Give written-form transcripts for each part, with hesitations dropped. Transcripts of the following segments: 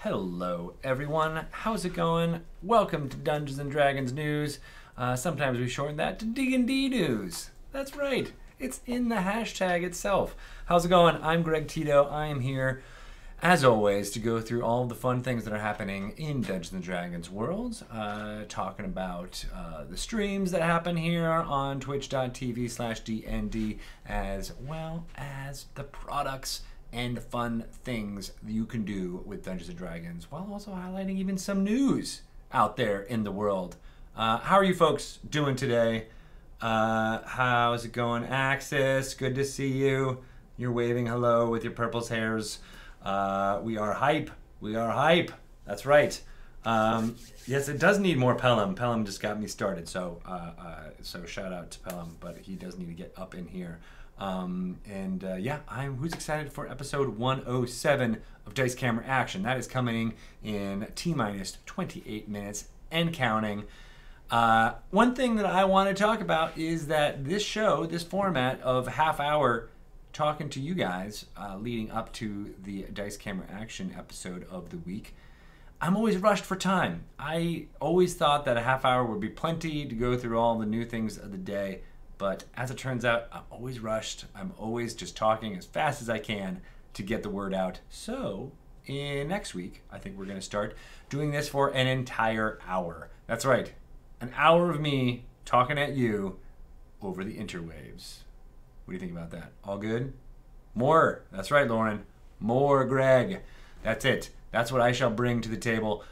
Hello everyone, how's it going? Welcome to Dungeons & Dragons News. Sometimes we shorten that to D&D News. That's right, it's in the hashtag itself. How's it going? I'm Greg Tito. I am here, as always, to go through all the fun things that are happening in Dungeons & Dragons worlds. Talking about the streams that happen here on twitch.tv/DND, as well as the products and the fun things you can do with Dungeons & Dragons, while also highlighting even some news out there in the world. How are you folks doing today? How's it going? Axis, good to see you. You're waving hello with your purple hairs. We are hype. We are hype. That's right. Yes, it does need more Pelham. Pelham just got me started, so shout out to Pelham, but he does need to get up in here. Who's excited for episode 107 of Dice Camera Action? That is coming in T-minus 28 minutes and counting. One thing that I want to talk about is that this show, this format of half hour talking to you guys leading up to the Dice Camera Action episode of the week, I'm always rushed for time. I always thought that a half hour would be plenty to go through all the new things of the day. But as it turns out, I'm always rushed. I'm always just talking as fast as I can to get the word out. So next week, I think we're going to start doing this for an entire hour. That's right. An hour of me talking at you over the interwaves. What do you think about that? All good? More. That's right, Lauren. More Greg. That's it. That's what I shall bring to the table.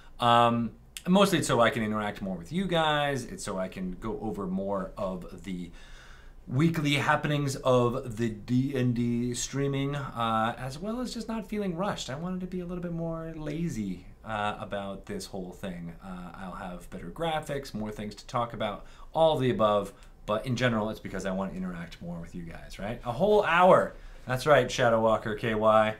Mostly it's so I can interact more with you guys. It's so I can go over more of the weekly happenings of the D&D streaming, as well as just not feeling rushed. I wanted to be a little bit more lazy about this whole thing. I'll have better graphics, more things to talk about, all of the above, but in general, it's because I want to interact more with you guys, right? A whole hour. That's right, Shadow Walker KY.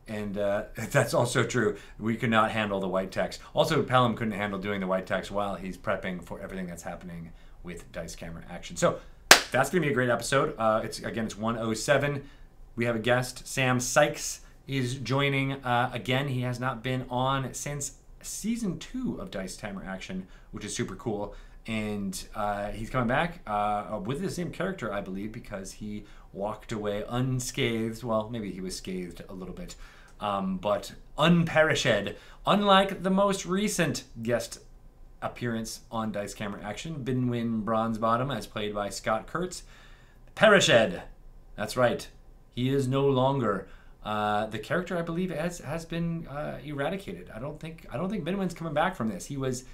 And that's also true. We could not handle the white text. Also, Pelham couldn't handle doing the white text while he's prepping for everything that's happening with Dice Camera Action. So that's going to be a great episode. It's 107. We have a guest. Sam Sykes is joining again. He has not been on since season 2 of Dice Camera Action, which is super cool. And he's coming back with the same character, I believe, because he walked away unscathed. Well, maybe he was scathed a little bit, but unperished. Unlike the most recent guest appearance on Dice Camera Action, Binwin Bronzebottom, as played by Scott Kurtz. Perished. That's right. He is no longer. The character, I believe, has been eradicated. I don't think Binwin's coming back from this. He was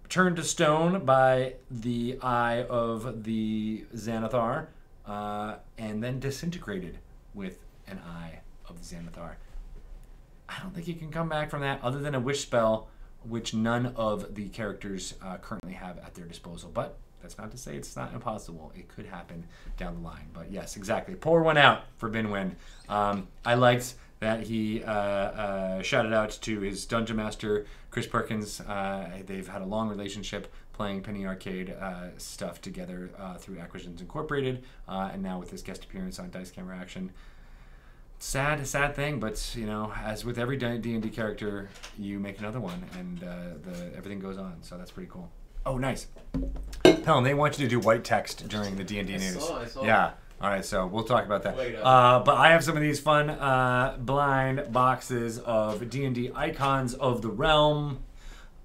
turned to stone by the eye of the Xanathar, and then disintegrated with an eye of the Xanathar. I don't think he can come back from that other than a wish spell, which none of the characters currently have at their disposal. But that's not to say it's not impossible. It could happen down the line. But yes, exactly. Pour one out for Binwin. I liked that he shouted out to his dungeon master, Chris Perkins. They've had a long relationship playing Penny Arcade stuff together through Acquisitions Incorporated, and now with this guest appearance on Dice Camera Action. Sad thing, but you know, as with every D&D character, you make another one, and everything goes on. So that's pretty cool. Oh, nice. Pelham, they want you to do white text during the D&D news. I saw. Yeah. All right, so we'll talk about that. Wait, but I have some of these fun blind boxes of D&D icons of the realm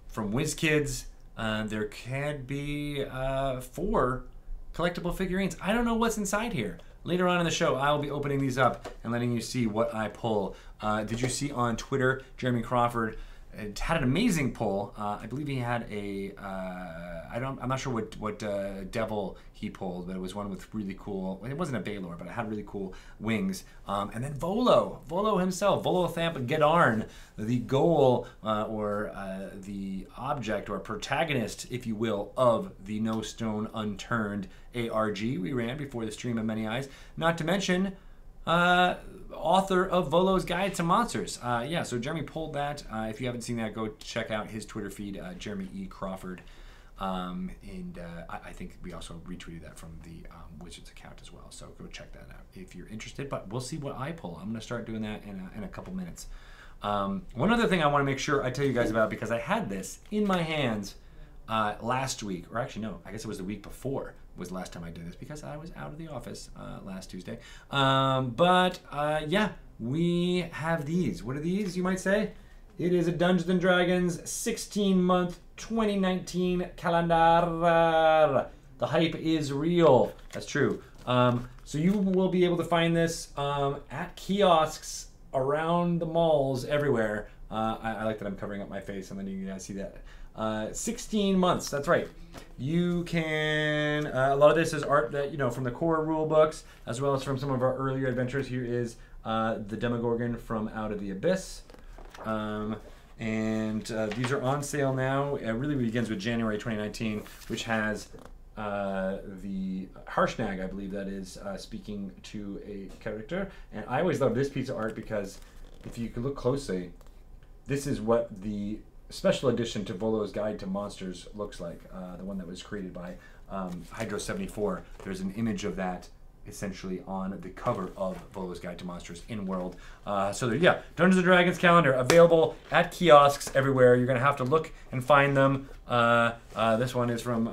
from WizKids. There can be 4 collectible figurines. I don't know what's inside here. Later on in the show, I will be opening these up and letting you see what I pull. Did you see on Twitter, Jeremy Crawford had an amazing pull. I believe he had a I'm not sure what devil he pulled, but it was one with really cool. It wasn't a Baylor, but it had really cool wings. And then Volo himself, Volothamp Gedarn, the goal or the object or protagonist, if you will, of the No Stone Unturned ARG we ran before the stream of Many Eyes. Not to mention author of Volo's Guide to Monsters. So Jeremy pulled that. If you haven't seen that, go check out his Twitter feed, Jeremy E. Crawford. I think we also retweeted that from the Wizards account as well. So go check that out if you're interested. But we'll see what I pull. I'm going to start doing that in a couple minutes. One other thing I want to make sure I tell you guys about, because I had this in my hands last week, or actually no, I guess it was the week before was the last time I did this, because I was out of the office last Tuesday. Yeah, we have these. What are these, you might say? It is a Dungeons & Dragons 16-month 2019 calendar. The hype is real. That's true. So you will be able to find this at kiosks around the malls everywhere. I like that I'm covering up my face, and then you guys see that. 16 months, that's right. You can, a lot of this is art that, you know, from the core rule books, as well as from some of our earlier adventures. Here is the Demogorgon from Out of the Abyss. These are on sale now. It really begins with January 2019, which has the Harshnag, I believe that is, speaking to a character. And I always love this piece of art because if you can look closely, this is what the special edition to Volo's Guide to Monsters looks like. The one that was created by Hydro 74. There's an image of that essentially on the cover of Volo's Guide to Monsters in World. So there, yeah, Dungeons & Dragons calendar available at kiosks everywhere. You're going to have to look and find them. This one is from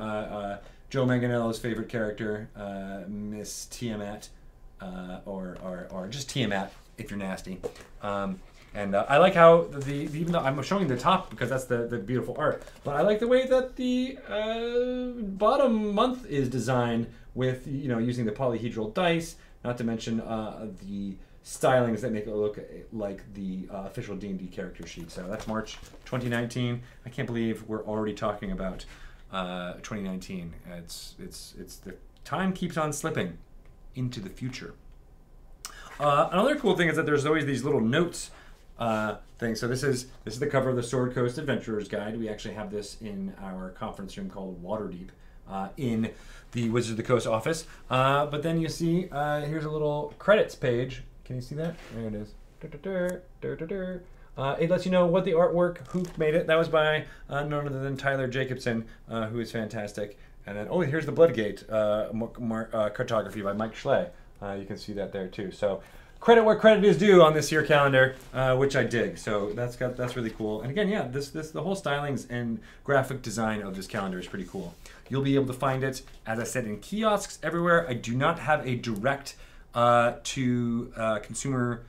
Joe Manganiello's favorite character, Miss Tiamat, or just Tiamat if you're nasty. I like how even though I'm showing the top because that's the beautiful art, but I like the way that the bottom month is designed with, you know, using the polyhedral dice, not to mention the stylings that make it look like the official D&D character sheet. So that's March 2019. I can't believe we're already talking about 2019. It's the time keeps on slipping into the future. Another cool thing is that there's always these little notes thing. So this is the cover of the Sword Coast Adventurer's Guide. We actually have this in our conference room called Waterdeep in the Wizards of the Coast office. But then you see here's a little credits page. Can you see that? There it is. It lets you know what the artwork, who made it. That was by none other than Tyler Jacobson, who is fantastic. And then, oh, here's the Bloodgate cartography by Mike Schley. You can see that there too. So credit where credit is due on this year calendar, which I dig. So that's really cool. And again, yeah, the whole stylings and graphic design of this calendar is pretty cool. You'll be able to find it, as I said, in kiosks everywhere. I do not have a direct to consumer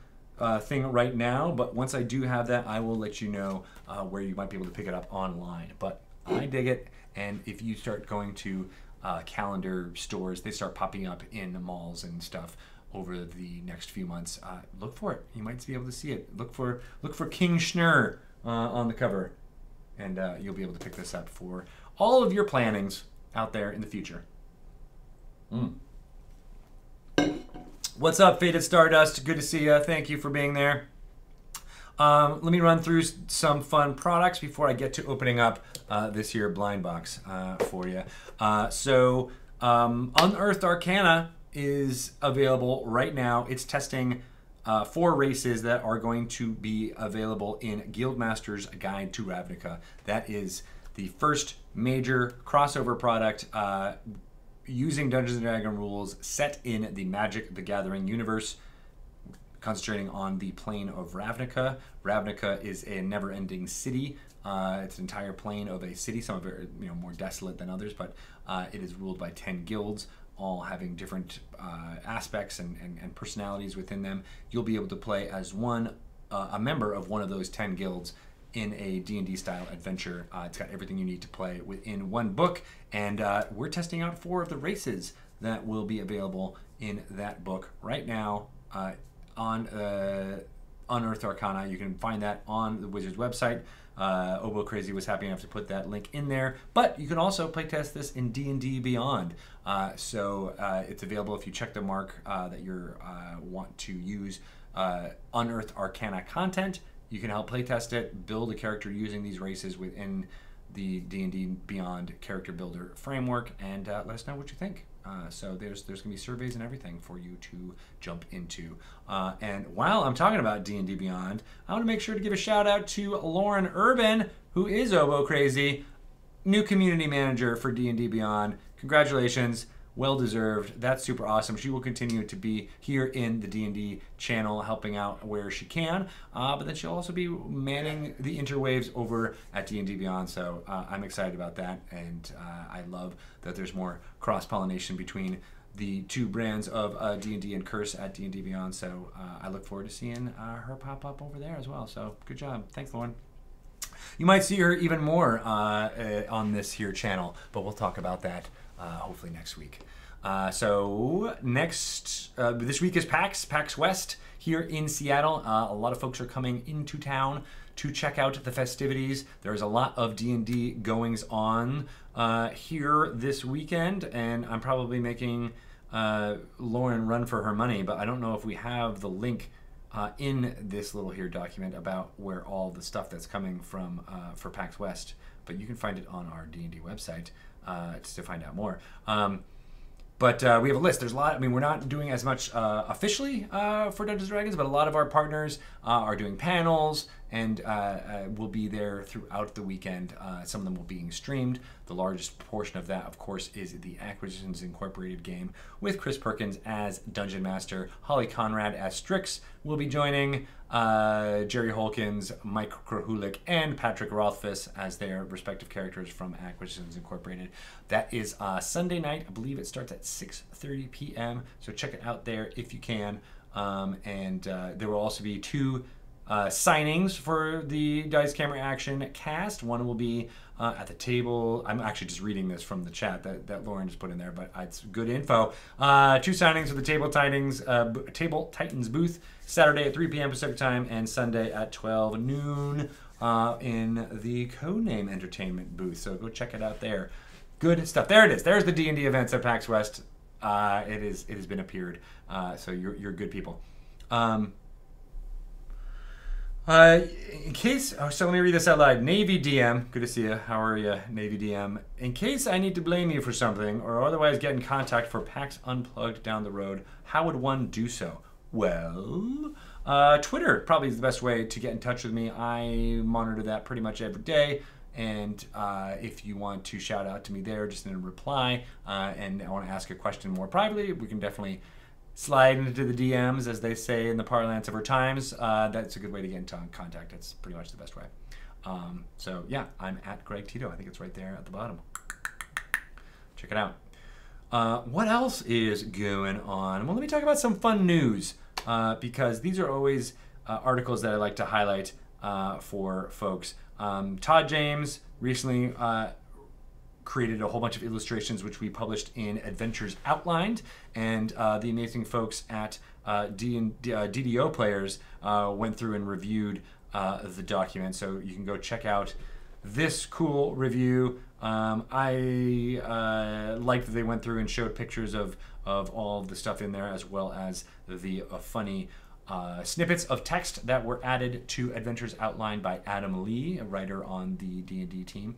thing right now, but once I do have that, I will let you know where you might be able to pick it up online. But I dig it, and if you start going to calendar stores, they start popping up in the malls and stuff over the next few months. Look for it. You might be able to see it. Look for King Schnurr on the cover, and you'll be able to pick this up for all of your plannings out there in the future. What's up, Faded Stardust? Good to see you. Thank you for being there. Let me run through some fun products before I get to opening up this year blind box for you. Unearthed Arcana is available right now. It's testing 4 races that are going to be available in Guildmaster's Guide to Ravnica. That is the first major crossover product using Dungeons & Dragons rules set in the Magic the Gathering universe, concentrating on the plane of Ravnica. Ravnica is a never-ending city. It's an entire plane of a city. Some of it are, more desolate than others, but it is ruled by 10 guilds, all having different aspects and personalities within them. You'll be able to play as a member of one of those 10 guilds in a D&D style adventure. It's got everything you need to play within one book, and we're testing out 4 of the races that will be available in that book right now on Unearthed Arcana. You can find that on the Wizards website. Obo Crazy was happy enough to put that link in there, but you can also playtest this in D&D Beyond. It's available if you check the mark that you want to use Unearthed Arcana content. You can help playtest it, build a character using these races within the D&D Beyond character builder framework, and let us know what you think. So there's going to be surveys and everything for you to jump into. And while I'm talking about D&D Beyond, I want to make sure to give a shout out to Lauren Urban, who is Obo Crazy. new community manager for D&D Beyond. Congratulations. Well deserved. That's super awesome. She will continue to be here in the D&D channel, helping out where she can. But then she'll also be manning the interwaves over at D&D Beyond. So I'm excited about that, and I love that there's more cross-pollination between the two brands of D&D and Curse at D&D Beyond. So I look forward to seeing her pop up over there as well. So good job. Thanks, Lauren. You might see her even more on this here channel, but we'll talk about that hopefully next week. So next, this week is PAX West here in Seattle. A lot of folks are coming into town to check out the festivities. There's a lot of D&D goings on here this weekend, and I'm probably making Lauren run for her money, but I don't know if we have the link in this little here document about where all the stuff that's coming from for PAX West, but you can find it on our D&D website to find out more. But we have a list. There's a lot. I mean, we're not doing as much officially for Dungeons & Dragons, but a lot of our partners are doing panels and will be there throughout the weekend. Some of them will be being streamed. The largest portion of that, of course, is the Acquisitions Incorporated game with Chris Perkins as Dungeon Master. Holly Conrad as Strix will be joining. Jerry Holkins, Mike Krahulik, and Patrick Rothfuss as their respective characters from Acquisitions Incorporated. That is Sunday night. I believe it starts at 6:30 p.m. So check it out there if you can. There will also be two signings for the Dice Camera Action cast. One will be at the table. I'm actually just reading this from the chat that Lauren just put in there, but it's good info. Two signings for the Table Titans booth, Saturday at 3 p.m. Pacific time and Sunday at 12 noon in the Codename Entertainment booth. So go check it out there. Good stuff. There it is. There's the D&D events at PAX West. It has been appeared. So you're good people. In case, so let me read this out loud. Navy DM, good to see you. How are you, Navy DM? In case I need to blame you for something or otherwise get in contact for PAX Unplugged down the road, how would one do so? Well, Twitter probably is the best way to get in touch with me. I monitor that pretty much every day. And if you want to shout out to me there, just in a reply, and I want to ask a question more privately, we can definitely slide into the DMs, as they say in the parlance of our times. That's a good way to get into contact. That's pretty much the best way. So yeah, I'm at Greg Tito. I think it's right there at the bottom. Check it out. What else is going on? Well, let me talk about some fun news, because these are always articles that I like to highlight for folks. Todd James recently created a whole bunch of illustrations which we published in Adventures Outlined, and the amazing folks at DDO Players went through and reviewed the document, so you can go check out this cool review. I liked that they went through and showed pictures of all of the stuff in there, as well as the funny snippets of text that were added to Adventures Outlined by Adam Lee, a writer on the D&D team.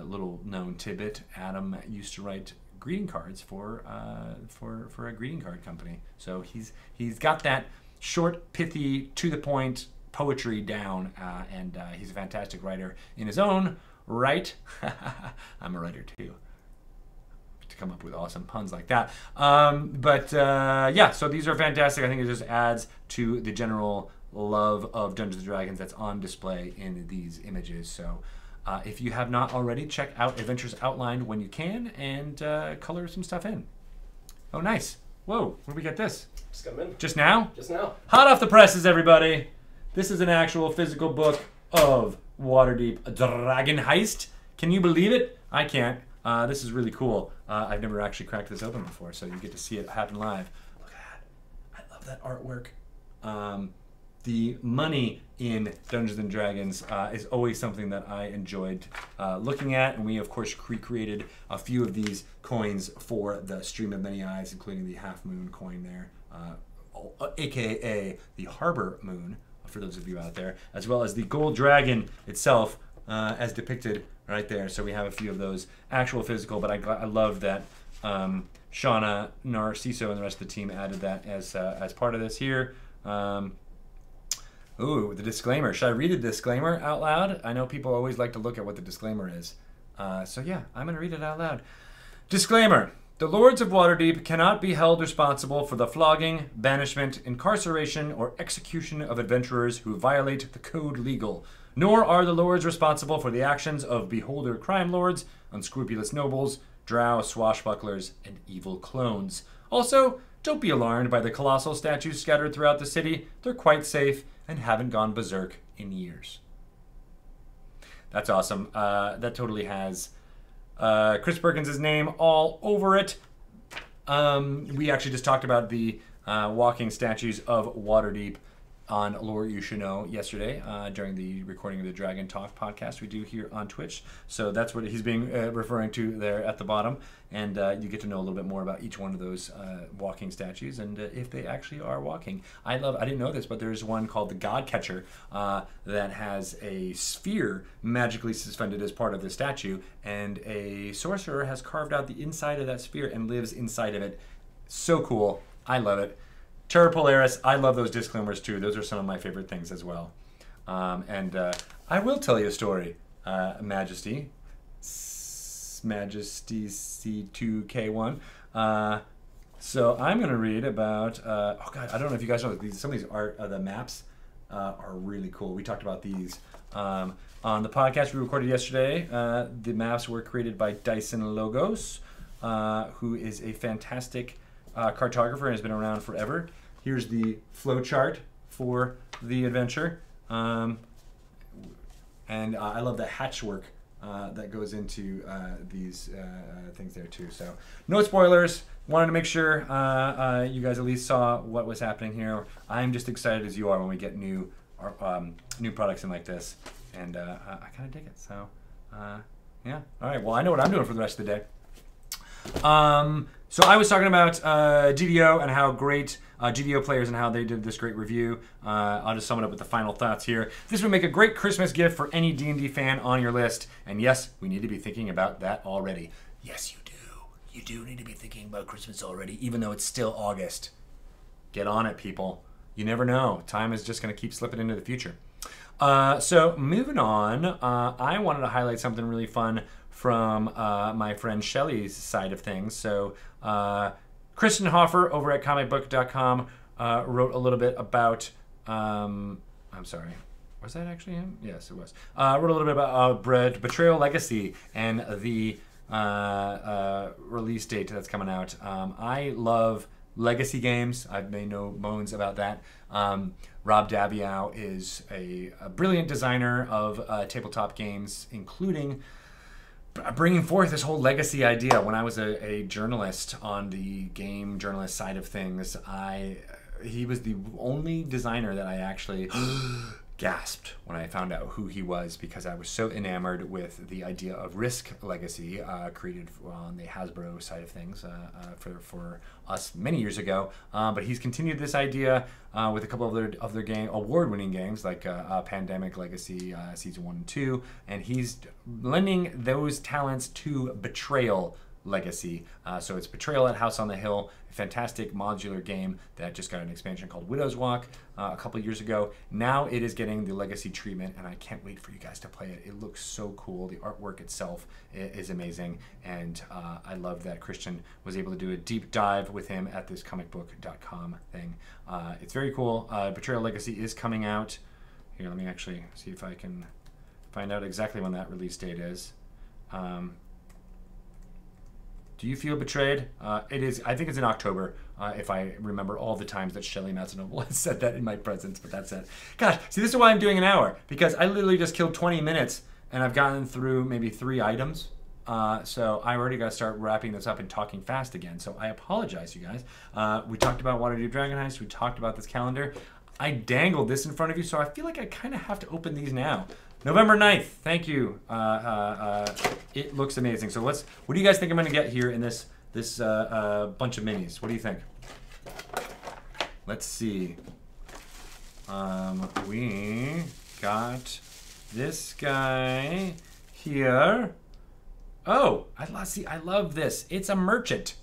Little known tidbit: Adam used to write greeting cards for a greeting card company. So he's got that short, pithy, to the point poetry down, and he's a fantastic writer in his own right. I'm a writer too, to come up with awesome puns like that. Yeah, so these are fantastic. I think it just adds to the general love of Dungeons & Dragons that's on display in these images. So if you have not already, check out Adventures Outlined when you can, and color some stuff in. Oh, nice. Whoa, where did we get this? Just come in. Just now? Just now. Hot off the presses, everybody. This is an actual physical book of Waterdeep Dragon Heist. Can you believe it? I can't. This is really cool. I've never actually cracked this open before, so you get to see it happen live. Look at that. I love that artwork. The money in Dungeons & Dragons is always something that I enjoyed looking at, and we, of course, recreated a few of these coins for the Stream of Many Eyes, including the Half Moon coin there, aka the Harbor Moon, for those of you out there, as well as the Gold Dragon itself, as depicted right there. So we have a few of those actual physical, but I love that Shauna, Narciso, and the rest of the team added that as part of this here. Ooh, the disclaimer. Should I read a disclaimer out loud? I know people always like to look at what the disclaimer is. So yeah, I'm going to read it out loud. Disclaimer. The Lords of Waterdeep cannot be held responsible for the flogging, banishment, incarceration, or execution of adventurers who violate the Code Legal, nor are the Lords responsible for the actions of beholder crime lords, unscrupulous nobles, drow swashbucklers, and evil clones. Also, don't be alarmed by the colossal statues scattered throughout the city. They're quite safe and haven't gone berserk in years. That's awesome. That totally has Chris Perkins' name all over it. We actually just talked about the walking statues of Waterdeep on Lore You Should Know yesterday during the recording of the Dragon Talk podcast we do here on Twitch. So that's what he's being referring to there at the bottom. And you get to know a little bit more about each one of those walking statues and if they actually are walking. I didn't know this, but there's one called the God Catcher that has a sphere magically suspended as part of the statue. And a sorcerer has carved out the inside of that sphere and lives inside of it. So cool. I love it. Terra Polaris, I love those disclaimers too. Those are some of my favorite things as well. And I will tell you a story, Majestys Seed 2K1. So I'm going to read about, oh God, I don't know if you guys know, some of these art, the maps are really cool. We talked about these on the podcast we recorded yesterday. The maps were created by Dyson Logos, who is a fantastic cartographer and has been around forever. Here's the flow chart for the adventure. And I love the hatchwork that goes into these things there too. So no spoilers. Wanted to make sure you guys at least saw what was happening here. I'm just excited as you are when we get new products in like this. And I kind of dig it. So yeah. All right. Well, I know what I'm doing for the rest of the day. So I was talking about GDO and how great GDO players and how they did this great review. I'll just sum it up with the final thoughts here. This would make a great Christmas gift for any D&D fan on your list. And yes, we need to be thinking about that already. Yes, you do. You do need to be thinking about Christmas already, even though it's still August. Get on it, people. You never know. Time is just going to keep slipping into the future. So moving on, I wanted to highlight something really fun from my friend Shelley's side of things. So Kristen Hoffer over at comicbook.com wrote a little bit about, I'm sorry, was that actually him? Yes, it was. Wrote a little bit about Betrayal Legacy and the release date that's coming out. I love legacy games. I've made no moans about that. Rob Daviau is a brilliant designer of tabletop games, including bringing forth this whole legacy idea. When I was a journalist on the game journalist side of things, he was the only designer that I actually gasped when I found out who he was, because I was so enamored with the idea of Risk Legacy, created on the Hasbro side of things for us many years ago. But he's continued this idea with a couple of their award-winning games like Pandemic Legacy Season 1 and 2, and he's lending those talents to Betrayal Legacy. So it's Betrayal at House on the Hill, a fantastic modular game that just got an expansion called Widow's Walk a couple years ago. Now it is getting the legacy treatment, and I can't wait for you guys to play it. It looks so cool. The artwork itself is amazing, and I love that Christian was able to do a deep dive with him at this comicbook.com thing. It's very cool. Betrayal Legacy is coming out. Here, let me actually see if I can find out exactly when that release date is. Do you feel betrayed? It is. I think it's in October, if I remember all the times that Shelley Mazzanoble has said that in my presence, but that's it. Gosh, see, this is why I'm doing an hour, because I literally just killed 20 minutes, and I've gotten through maybe 3 items. So I already got to start wrapping this up and talking fast again, so I apologize, you guys. We talked about Waterdeep Dragon Heist. We talked about this calendar. I dangled this in front of you, so I feel like I kind of have to open these now. November 9th, thank you. It looks amazing. So what do you guys think I'm going to get here in this bunch of minis? What do you think? Let's see. We got this guy here. Oh, I love this. It's a merchant.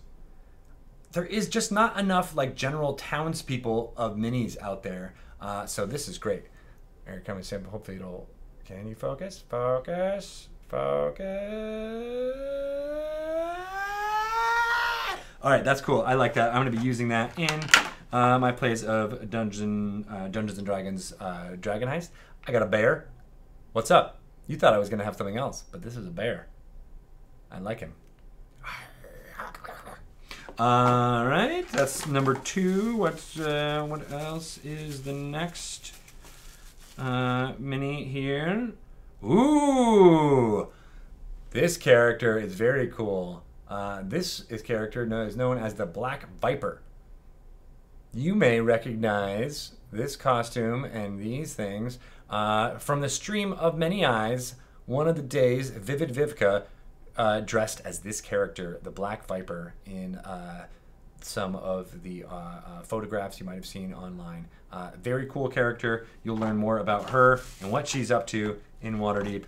There is just not enough like general townspeople of minis out there. So this is great. Here, come and say, hopefully it'll. Can you focus? Focus. Focus. All right, that's cool. I like that. I'm going to be using that in my plays of Dungeons and Dragons Dragon Heist. I got a bear. What's up? You thought I was going to have something else, but this is a bear. I like him. All right, that's number 2. What else is the next mini here? Ooh, this character is very cool. This character is known as the Black Viper. You may recognize this costume and these things from the stream of many eyes. One of the days, Vivid Vivka dressed as this character, the Black Viper, in some of the photographs you might have seen online. Very cool character. You'll learn more about her and what she's up to in Waterdeep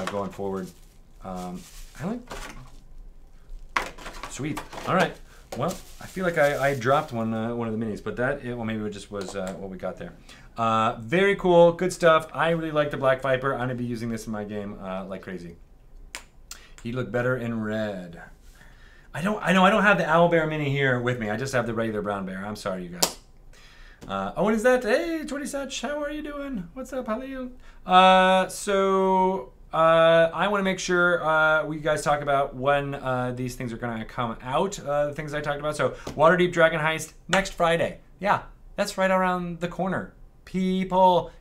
going forward. Sweet. All right. Well, I feel like I dropped one of the minis, but well, maybe it just was what we got there. Very cool. Good stuff. I really like the Black Viper. I'm going to be using this in my game like crazy. He'd look better in red. I know I don't have the Owlbear mini here with me. I just have the regular brown bear. I'm sorry, you guys. Oh, what is that? Hey, 20 Such, how are you doing? What's up, Halil? I want to make sure we guys talk about when these things are going to come out, the things I talked about. So, Waterdeep Dragon Heist, next Friday. Yeah, that's right around the corner. People,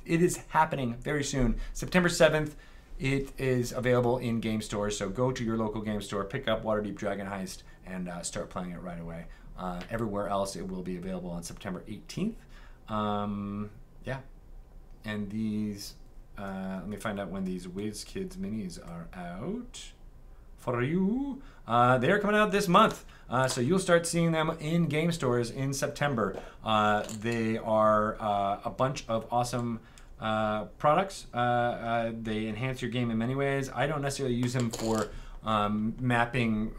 it is happening very soon. September 7th, it is available in game stores. So, go to your local game store, pick up Waterdeep Dragon Heist, and start playing it right away. Everywhere else, it will be available on September 18th. Yeah, and these... let me find out when these WizKids minis are out for you. They're coming out this month, so you'll start seeing them in game stores in September. They are a bunch of awesome products. They enhance your game in many ways. I don't necessarily use them for mapping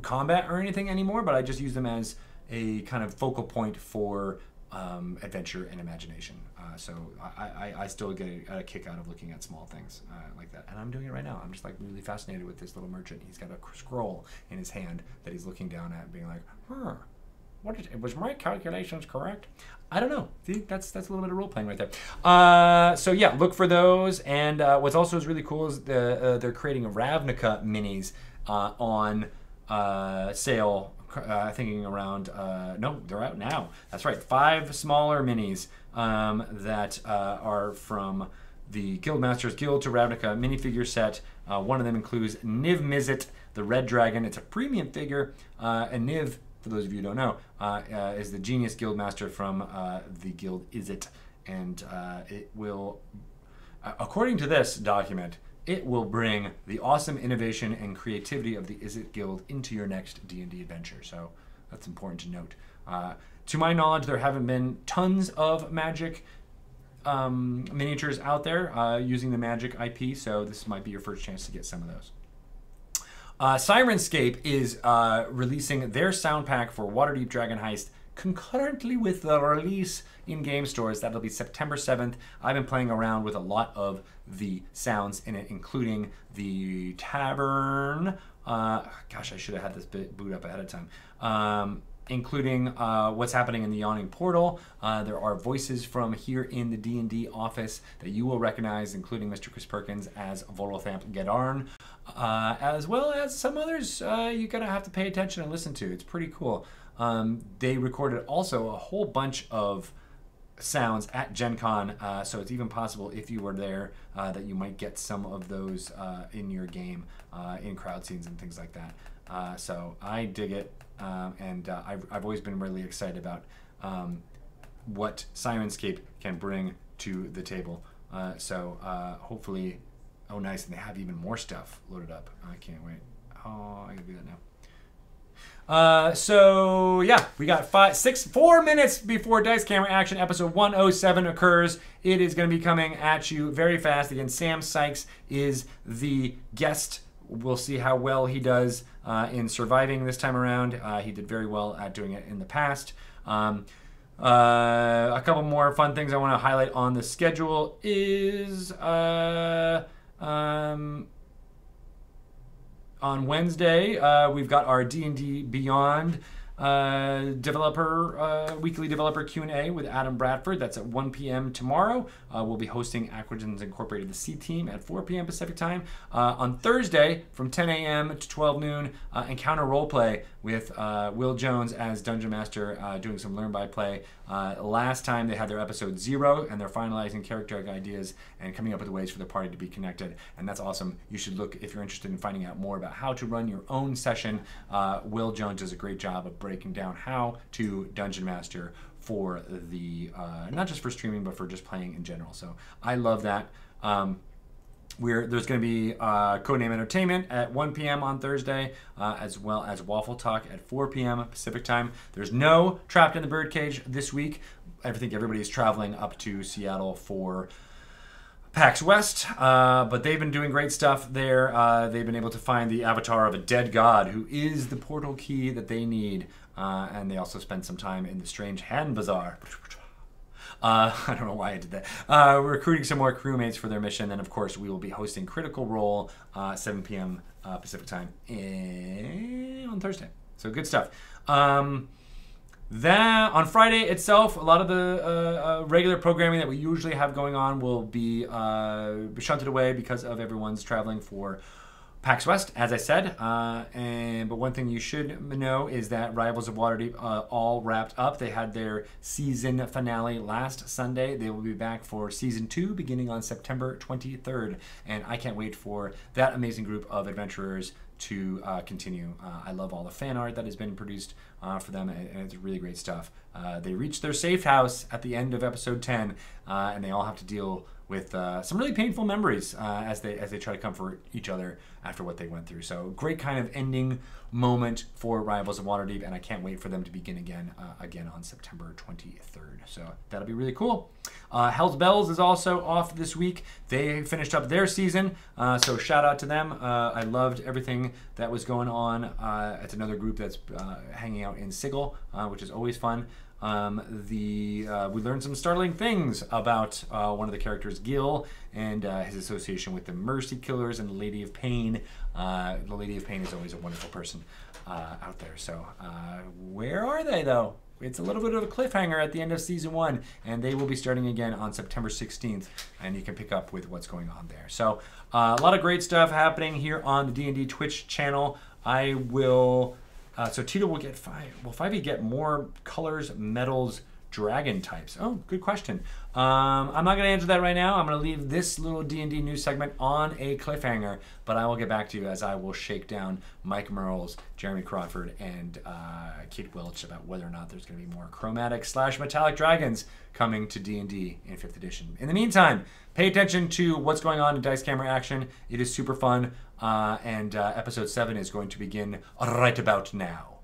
combat or anything anymore, but I just use them as a kind of focal point for adventure and imagination. So I still get a kick out of looking at small things like that. And I'm doing it right now. I'm just like really fascinated with this little merchant. He's got a scroll in his hand that he's looking down at, being like, was my calculations correct? I don't know. See, that's a little bit of role playing right there. So yeah, look for those. And what's also is really cool is they're creating Ravnica minis on sale. Thinking around, no, they're out now. That's right, 5 smaller minis that are from the Guildmasters Guild to Ravnica minifigure set. One of them includes Niv Mizzet, the Red Dragon. It's a premium figure, and Niv, for those of you who don't know, is the genius Guildmaster from the Guild Izzet, and it will, according to this document, it will bring the awesome innovation and creativity of the Izzet Guild into your next D&D adventure. So that's important to note. To my knowledge, there haven't been tons of Magic miniatures out there using the Magic IP, so this might be your first chance to get some of those. Sirenscape is releasing their sound pack for Waterdeep Dragon Heist concurrently with the release in game stores. That'll be September 7th. I've been playing around with a lot of the sounds in it, including the tavern. Gosh, I should have had this boot up ahead of time. Including what's happening in the Yawning Portal. There are voices from here in the D&D office that you will recognize, including Mr. Chris Perkins as Volothamp Gedarn, as well as some others you're going to have to pay attention and listen to. It's pretty cool. They recorded also a whole bunch of sounds at Gen Con, so it's even possible if you were there that you might get some of those in your game, in crowd scenes and things like that. So I dig it, and I've always been really excited about what Sirenscape can bring to the table. So hopefully, oh nice, and they have even more stuff loaded up. I can't wait. Oh, I gotta do that now. So yeah, we got 4 minutes before Dice Camera Action episode 107 occurs. It is going to be coming at you very fast. Again, Sam Sykes is the guest. We'll see how well he does in surviving this time around. He did very well at doing it in the past. A couple more fun things I want to highlight on the schedule is On Wednesday, we've got our D&D Beyond weekly developer Q&A with Adam Bradford. That's at 1 p.m. tomorrow. We'll be hosting Aquagins Incorporated, the C team, at 4 p.m. Pacific time. On Thursday, from 10 a.m. to 12 noon, Encounter Roleplay with Will Jones as Dungeon Master, doing some Learn by Play. Last time they had their episode 0, and they're finalizing character ideas and coming up with ways for the party to be connected, and that's awesome. You should look, if you're interested in finding out more about how to run your own session. Will Jones does a great job of breaking down how to Dungeon Master for the, not just for streaming, but for just playing in general. So I love that. There's going to be Codename Entertainment at 1 p.m. on Thursday, as well as Waffle Talk at 4 p.m. Pacific time. There's no Trapped in the Birdcage this week. I think everybody's traveling up to Seattle for PAX West, but they've been doing great stuff there. They've been able to find the avatar of a dead god who is the portal key that they need, and they also spent some time in the Strange Hand Bazaar. I don't know why I did that. We're recruiting some more crewmates for their mission, and of course we will be hosting Critical Role 7 p.m. Pacific time on Thursday. So good stuff. That on Friday itself, a lot of the regular programming that we usually have going on will be shunted away because of everyone's traveling for PAX West, as I said. But one thing you should know is that Rivals of Waterdeep all wrapped up. They had their season finale last Sunday. They will be back for season 2 beginning on September 23rd, and I can't wait for that amazing group of adventurers to continue. I love all the fan art that has been produced for them, and it's really great stuff. They reached their safe house at the end of episode 10, and they all have to deal with some really painful memories as they try to comfort each other after what they went through. So great kind of ending moment for Rivals of Waterdeep, and I can't wait for them to begin again on September 23rd. So that'll be really cool. Hell's Bells is also off this week. They finished up their season, so shout out to them. I loved everything that was going on. It's another group that's hanging out in Sigil, which is always fun. We learned some startling things about one of the characters, Gil, and his association with the Mercy Killers and the Lady of Pain. The Lady of Pain is always a wonderful person out there. So where are they, though? It's a little bit of a cliffhanger at the end of season 1, and they will be starting again on September 16th, and you can pick up with what's going on there. So a lot of great stuff happening here on the D&D Twitch channel. I will... so Tito will get 5. Will 5e get more colors, metals, dragon types? Oh, good question. I'm not going to answer that right now. I'm going to leave this little D&D news segment on a cliffhanger, but I will get back to you as I will shake down Mike Merles, Jeremy Crawford, and Kate Welch about whether or not there's going to be more chromatic/metallic dragons coming to D&D in 5th edition. In the meantime, pay attention to what's going on in Dice Camera Action. It is super fun, and episode 7 is going to begin right about now.